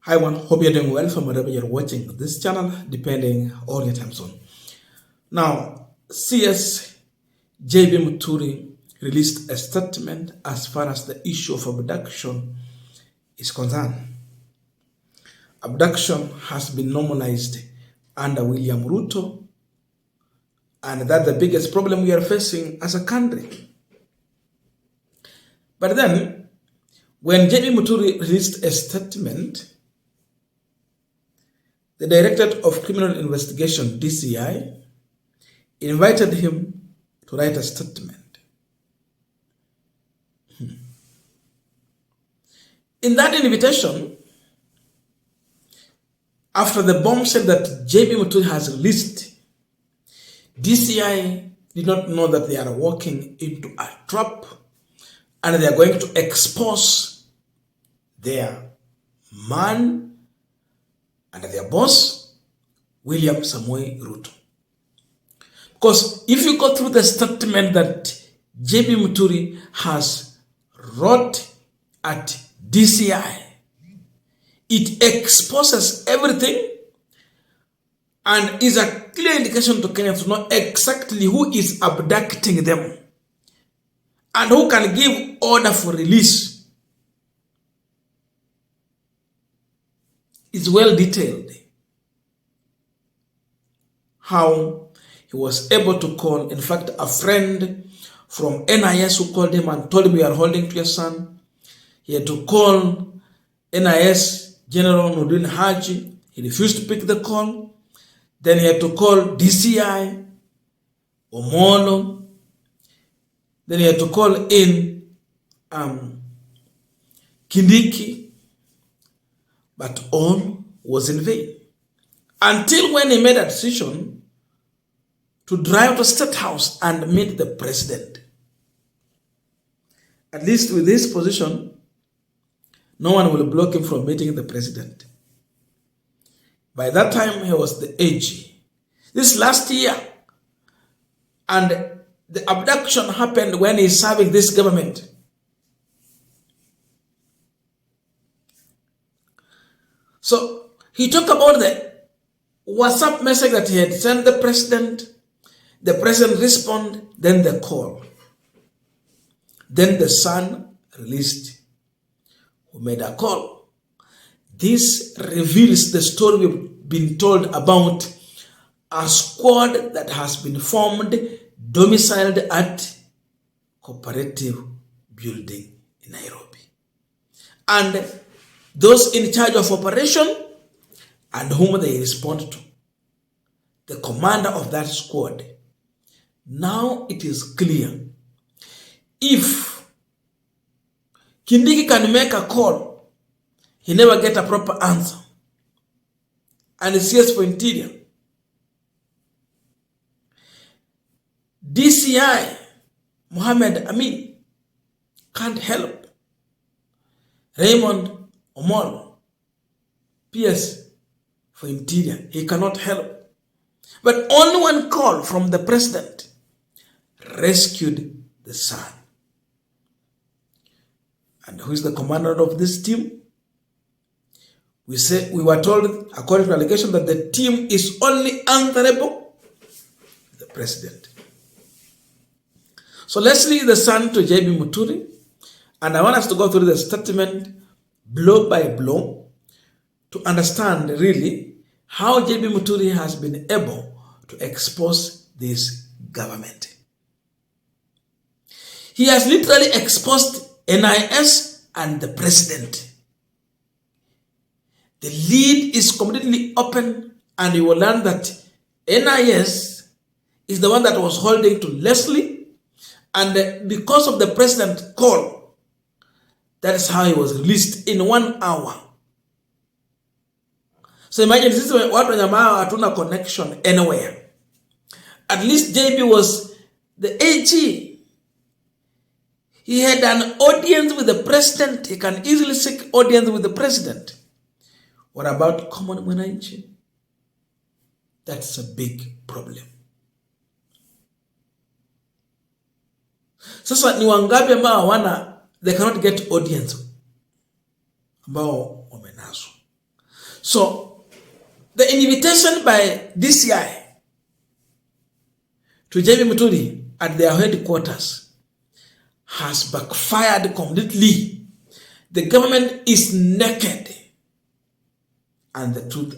Hi one, hope you're doing well from wherever you're watching this channel, depending on your time zone. Now, CS JB MUTURI released a statement as far as the issue of abduction is concerned. Abduction has been normalized under William Ruto, and that's the biggest problem we are facing as a country. But then, when JB MUTURI released a statement, the Directorate of Criminal Investigation, DCI, invited him to write a statement. In that invitation, after the bombshell that JB MUTURI has released, DCI did not know that they are walking into a trap and they are going to expose their man and their boss, William Samoei Ruto. Because if you go through the statement that JB MUTURI has wrote at DCI, it exposes everything and is a clear indication to Kenyans to know exactly who is abducting them and who can give order for release. It's well detailed how he was able to call, in fact, a friend from NIS who called him and told him, "We are holding to your son." He had to call NIS General Nudin Haji. He refused to pick the call. Then he had to call DCI, Omolo. Then he had to call in Kindiki. But all was in vain. Until when he made a decision to drive to State House and meet the president. At least with this position, no one will block him from meeting the president. By that time, he was the AG. This last year, and the abduction happened when he's serving this government. So he talked about the WhatsApp message that he had sent the president responded, then the call. Then the son released who made a call. This reveals the story we've been told about a squad that has been formed, domiciled at Cooperative Building in Nairobi. And those in charge of operation and whom they respond to, the commander of that squad. Now it is clear. If Kindiki can make a call, he never get a proper answer. And it's CS for Interior. DCI, Mohammed Amin, can't help. Raymond Omolo, PS for Interior, he cannot help. But only one call from the president rescued the son. And who is the commander of this team? We were told, according to allegation, that the team is only answerable to the president. So let's leave the son to JB MUTURI, and I want us to go through the statement blow by blow to understand really how JB MUTURI has been able to expose this government. He has literally exposed NIS and the president. The lead is completely open, and you will learn that NIS is the one that was holding to Leslie, and because of the president's call, that is how he was released in 1 hour. So imagine this is what hatuna connection anywhere. At least JB was the AG. He had an audience with the president. He can easily seek audience with the president. What about common mwananchi? That's a big problem. Sasa ni wangapi ambao they cannot get audience ambao wamenaswa. So the invitation by DCI to JB MUTURI at their headquarters has backfired completely. The government is naked and the truth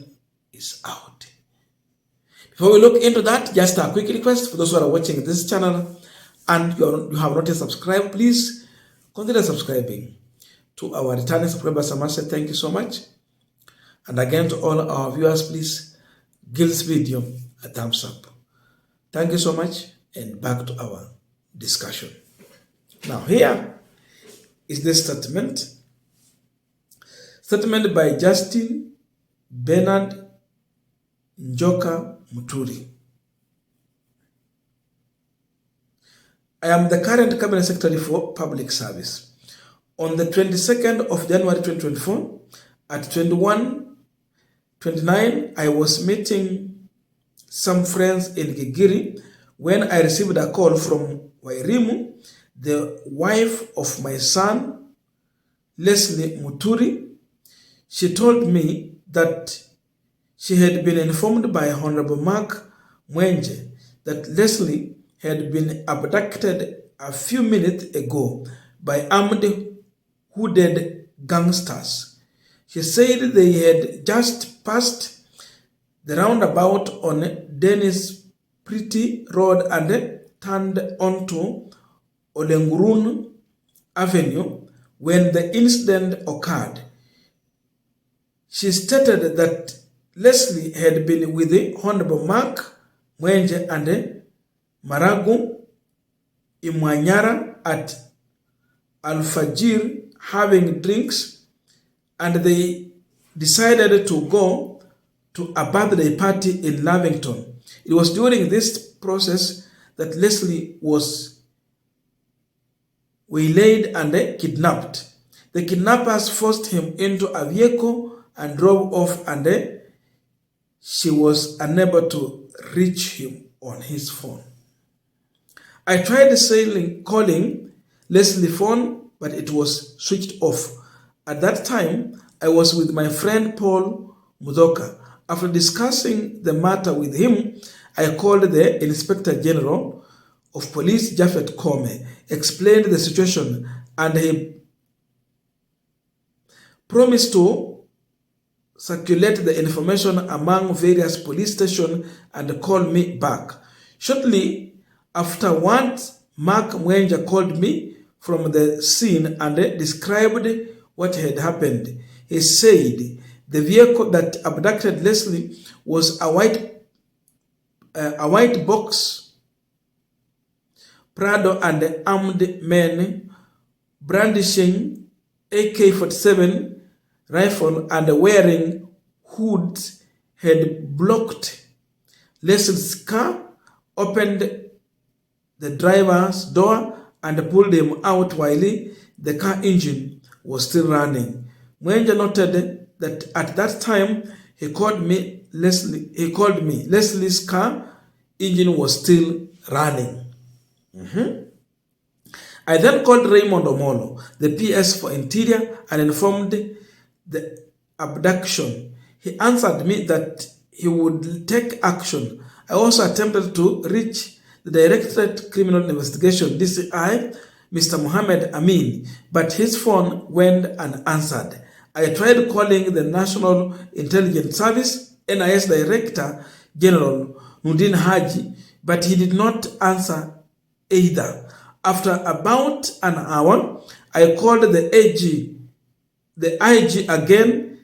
is out. Before we look into that, just a quick request for those who are watching this channel and you have not yet subscribed, please consider subscribing. To our returning subscribers, I must say thank you so much. And again, to all our viewers, please give this video a thumbs up. Thank you so much, and back to our discussion. Now, here is the statement by Justin Bernard Njoka MUTURI. I am the current Cabinet Secretary for Public Service. On the 22nd of January 2024, at 21:29, I was meeting some friends in Gigiri when I received a call from Wairimu, the wife of my son, Leslie MUTURI. She told me that she had been informed by Honorable Mark Mwenje that Leslie had been abducted a few minutes ago by armed hooded gangsters. She said they had just passed the roundabout on Dennis Pretty Road and turned onto Olengurun Avenue when the incident occurred. She stated that Leslie had been with the Honorable Mark Mwenje and Maragu Imwanyara at Al-Fajir having drinks, and they decided to go to a birthday party in Lavington. It was during this process that Leslie was waylaid and kidnapped. The kidnappers forced him into a vehicle and drove off, and she was unable to reach him on his phone. I tried calling Leslie's phone, but it was switched off. At that time, I was with my friend Paul Mudoka. After discussing the matter with him, I called the Inspector General of Police, Japhet Kome, explained the situation, and he promised to circulate the information among various police stations and call me back. Shortly afterwards, Mark Mwenje called me from the scene and described what had happened. He said the vehicle that abducted Leslie was a white box Prado, and armed men brandishing AK-47 rifle and wearing hoods had blocked Leslie's car, opened the driver's door and pulled him out while the car engine was still running. Mwenje noted that at that time he called me Leslie's car engine was still running. I then called Raymond Omolo, the PS for Interior, and informed the abduction. He answered me that he would take action. I also attempted to reach the Directorate Criminal Investigation, DCI, Mr. Mohammed Amin, but his phone went unanswered. I tried calling the National Intelligence Service, NIS Director General Nudin Haji, but he did not answer either. After about an hour, I called the IG again.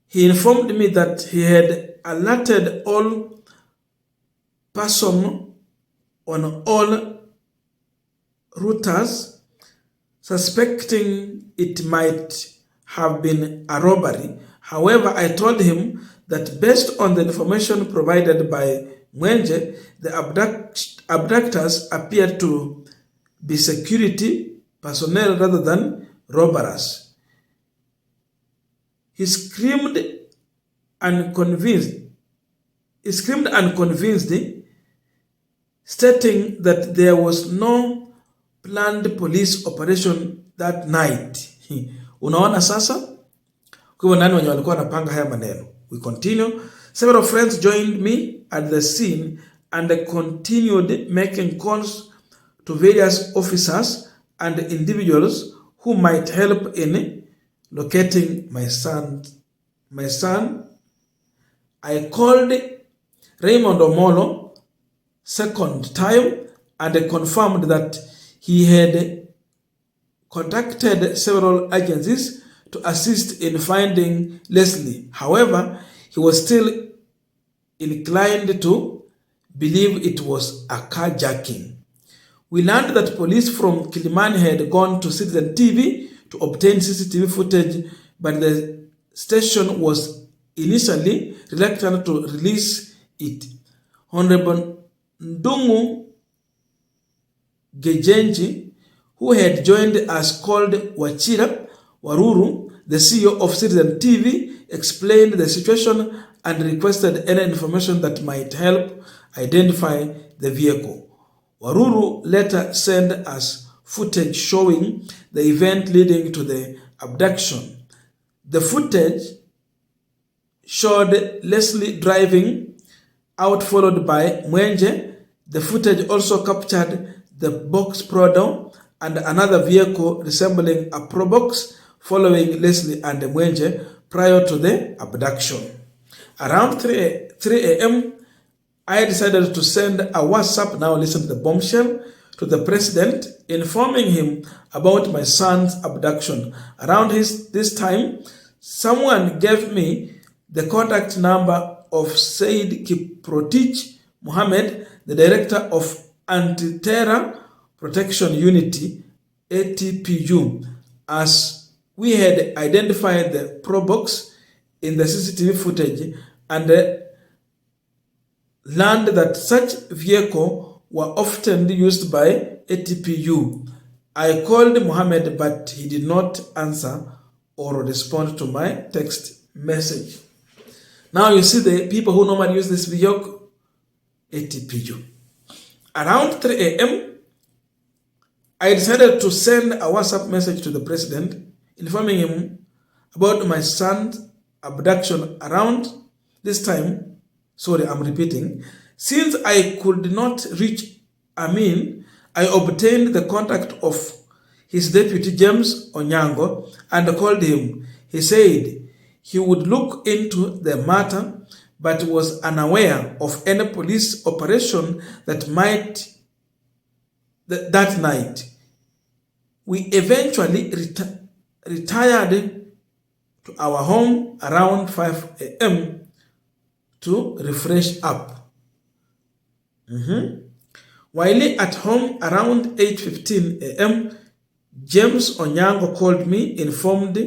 He informed me that he had alerted all persons on all RUTO'S, suspecting it might have been a robbery. However, I told him that based on the information provided by Mwenje, the abductors appeared to be security personnel rather than robbers. He screamed unconvinced, stating that there was no planned police operation that night. Unaona sasa? Kwa hivyo nani wenye walikuwa wanapanga haya maneno? We continue. Several friends joined me at the scene and continued making calls to various officers and individuals who might help in locating my son. I called Raymond Omolo second time and confirmed that he had contacted several agencies to assist in finding Leslie. However, he was still inclined to believe it was a carjacking. We learned that police from Kilimani had gone to Citizen TV to obtain CCTV footage, but the station was initially reluctant to release it. Honorable Ndungu Gejenji, who had joined us, called Wachira Waruru, the CEO of Citizen TV, explained the situation and requested any information that might help identify the vehicle. Waruru later sent us footage showing the event leading to the abduction. The footage showed Leslie driving out, followed by Mwenje. The footage also captured the box Prado and another vehicle resembling a Probox following Leslie and Mwenje prior to the abduction. Around 3 a.m., I decided to send a WhatsApp, now listen to the bombshell, to the president, informing him about my son's abduction. Around this time, someone gave me the contact number of Said Kiprotich Mohammed, the director of Anti-Terror Protection Unity, ATPU, as we had identified the Probox in the CCTV footage and learned that such vehicles were often used by ATPU. I called Mohammed, but he did not answer or respond to my text message. Now you see the people who normally use this vehicle, ATPU. Around 3 a.m., I decided to send a WhatsApp message to the president, informing him about my son's abduction. Around this time, sorry, I'm repeating. Since I could not reach Amin, I obtained the contact of his deputy James Onyango and called him. He said he would look into the matter, but was unaware of any police operation that night. We eventually retired to our home around 5 a.m. to refresh up. While at home around 8:15 a.m., James Onyango called me, informed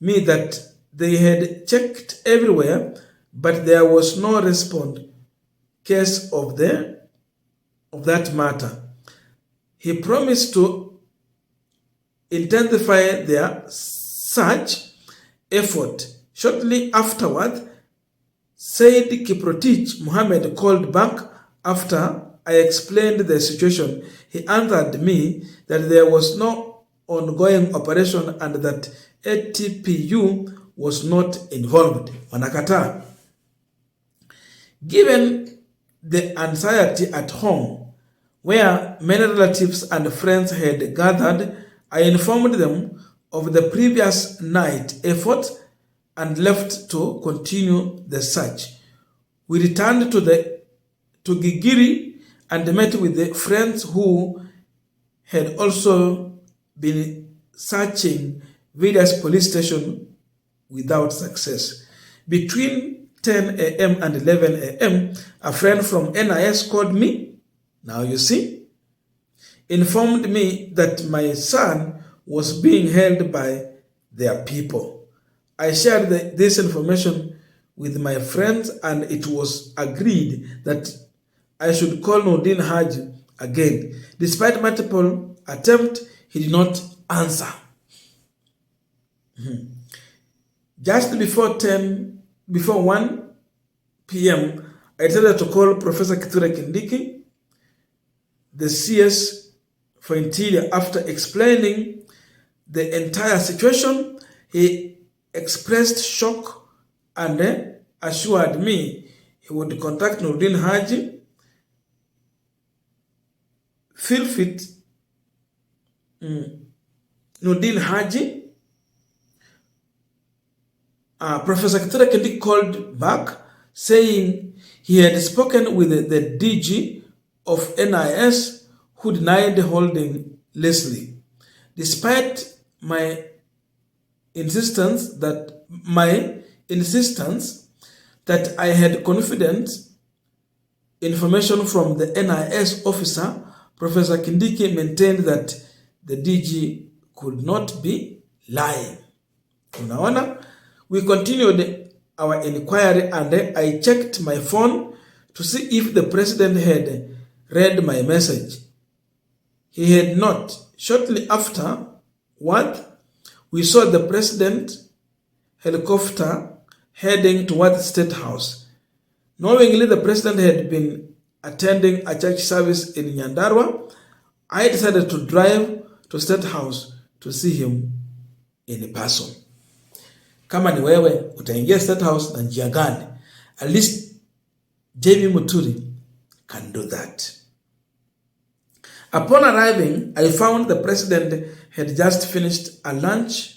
me that they had checked everywhere, but there was no response case of that matter. He promised to intensify their search effort. Shortly afterward, Said Kiprotich Mohammed called back after I explained the situation. He answered me that there was no ongoing operation and that ATPU was not involved. Wanakataa. Given the anxiety at home, where many relatives and friends had gathered, I informed them of the previous night effort and left to continue the search. We returned to Gigiri and met with the friends who had also been searching various police stations without success. Between 10 a.m. and 11 a.m., a friend from NIS called me, now you see, informed me that my son was being held by their people. I shared this information with my friends, and it was agreed that I should call Nordin Haji again. Despite multiple attempts, he did not answer. Just before 1 p.m., I decided to call Professor Kithure Kindiki, the CS for Interior. After explaining the entire situation, he expressed shock and assured me he would contact Nurdin Haji, feel fit. Nurdin Haji, Professor Kithure Kindiki called back saying he had spoken with the DG of NIS who denied holding Leslie. Despite my insistence that I had confident information from the NIS officer, Professor Kindiki maintained that the DG could not be lying. Unaona? We continued our inquiry and I checked my phone to see if the president had read my message. He had not. Shortly afterward, we saw the president helicopter heading toward the State House. Knowingly the president had been attending a church service in Nyandarua, I decided to drive to State House to see him in person. Kama ni wewe utaingia State House na njia gani? At least JB Muturi can do that. Upon arriving, I found the president had just finished lunch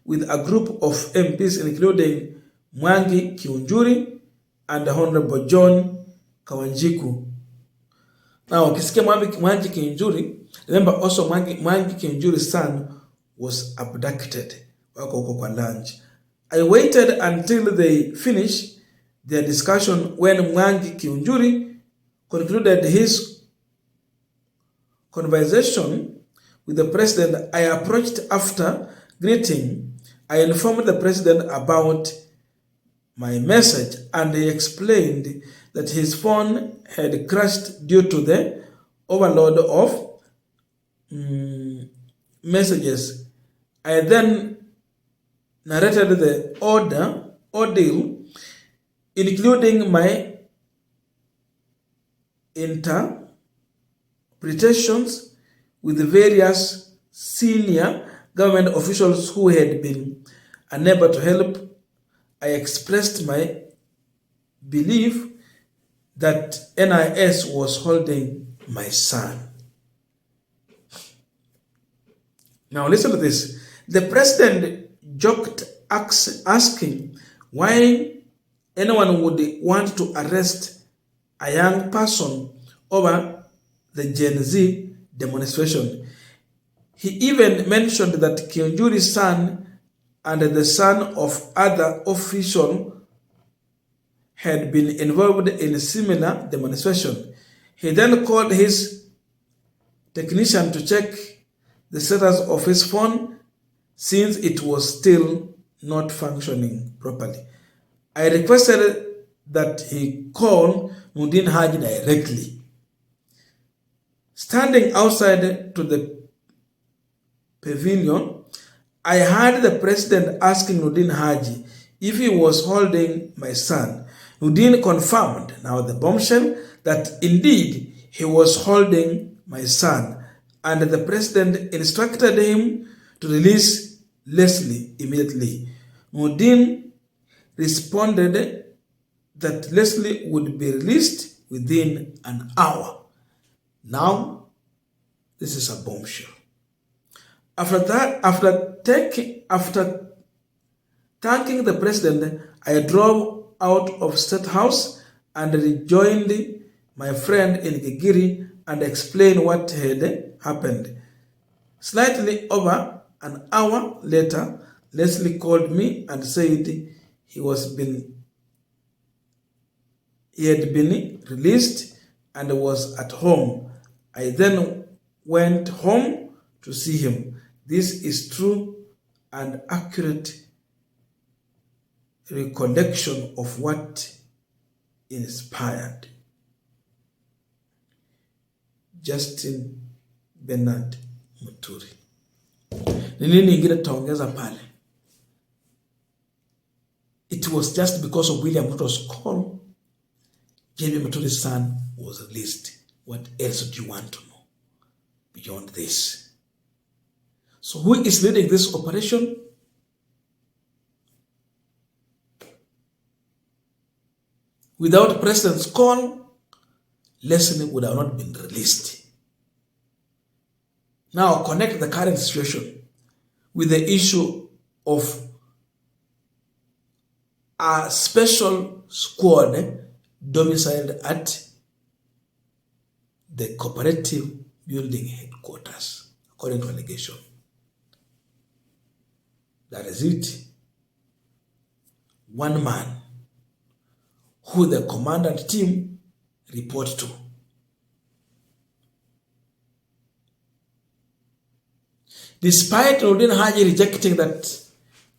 with a group of MPs including Mwangi Kiunjuri and Honorable John Kawanjiku. Now, ukisikia Mwangi Kiunjuri, remember also Mwangi Kiunjuri's son was abducted. Wako huko kwa lunch. I waited until they finished their discussion when Mwangi Kiunjuri concluded his conversation with the president. I approached after greeting. I informed the president about my message and he explained that his phone had crashed due to the overload of messages. I then narrated the ordeal, including my interpretations with the various senior government officials who had been unable to help. I expressed my belief that NIS was holding my son. Now listen to this. The president joked asking why anyone would want to arrest a young person over the Gen Z demonstration. He even mentioned that Kiunjuri's son and the son of other officials had been involved in a similar demonstration. He then called his technician to check the status of his phone since it was still not functioning properly. I requested that he call Nurdin Haji directly. Standing outside to the pavilion, I heard the president asking Nurdin Haji if he was holding my son. Nurdin confirmed, now the bombshell, that indeed he was holding my son, and the president instructed him to release Leslie immediately. Nurdin responded that Leslie would be released within an hour. Now, this is a bombshell. After thanking the president, I drove out of State House and rejoined my friend in Gigiri and explained what had happened. Slightly over an hour later, Leslie called me and said he had been released and was at home. I then went home to see him. This is true and accurate recollection of what inspired Justin Bernard Muturi. Ni nini ingine taongeza pale? It was just because of William Ruto's call, JB Muturi's son was released. What else do you want to know beyond this? So who is leading this operation? Without President's call, Leslie would have not been released. Now connect the current situation with the issue of a special squad domiciled at the cooperative building headquarters, according to allegation. That is it. One man who the commandant team report to. Despite Nordin Haji rejecting that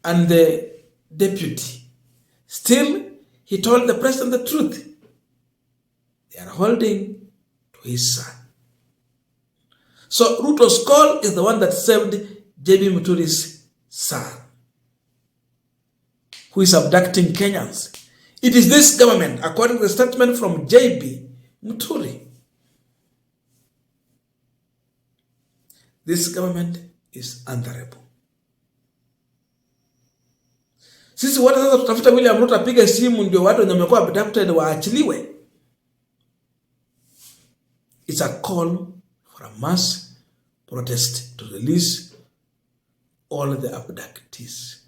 and the deputy, still he told the president the truth. They are holding to his son. So Ruto's call is the one that saved JB Muturi's son, who is abducting Kenyans. It is this government, according to the statement from JB Muturi. This government is answerable. Sisi watu sasa tutafuta William Ruto apige simu ndio watu wenye wamekuwa abducted waachiliwe. It's a call for a mass protest to release all the abductees.